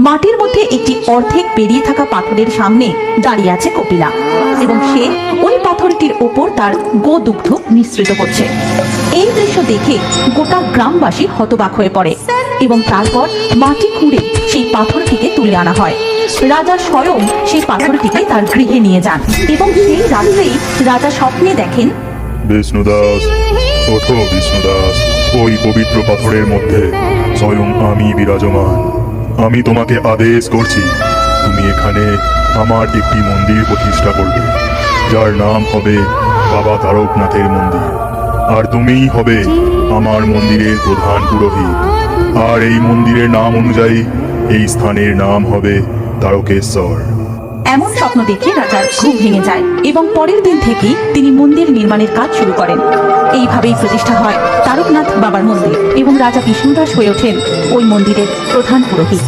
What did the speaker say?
মাটির মধ্যে একটি অর্ধেক বেরিয়ে থাকা পাথরের সামনে দাঁড়িয়ে আছে কপিলা এবং সে ওই পাথরটির ওপর তার গোদুগ্ধ মিশ্রিত করছে। এই দৃশ্য দেখে গোটা গ্রামবাসী হতবাক হয়ে পড়ে এবং তারপর মাটি খুঁড়ে সেই পাথরটিকে তুলে আনা হয়। রাজা স্বয়ং সেই পাথরটিকে তার গৃহে নিয়ে যান এবং সেই রাত্রেই রাজা স্বপ্নে দেখেন, বিষ্ণুদাস, ওঠো বিষ্ণুদাস, ওই পবিত্র পাথরের মধ্যে স্বয়ং আমি বিরাজমান। আমি তোমাকে আদেশ করছি, তুমি এখানে আমার একটি মন্দির প্রতিষ্ঠা করবে, যার নাম হবে বাবা তারকনাথের মন্দির। আর তুমিই হবে আমার মন্দিরের প্রধান পুরোহিত। আর এই মন্দিরের নাম অনুযায়ী এই স্থানের নাম হবে তারকেশ্বর। এমন স্বপ্ন দেখে রাজার ঘুম ভেঙে যায় এবং পরের দিন থেকেই তিনি মন্দির নির্মাণের কাজ শুরু করেন। এইভাবেই প্রতিষ্ঠা হয় তারকনাথ বাবার মন্দির এবং রাজা বিষ্ণুদাস হয়ে ওঠেন ওই মন্দিরের প্রধান পুরোহিত।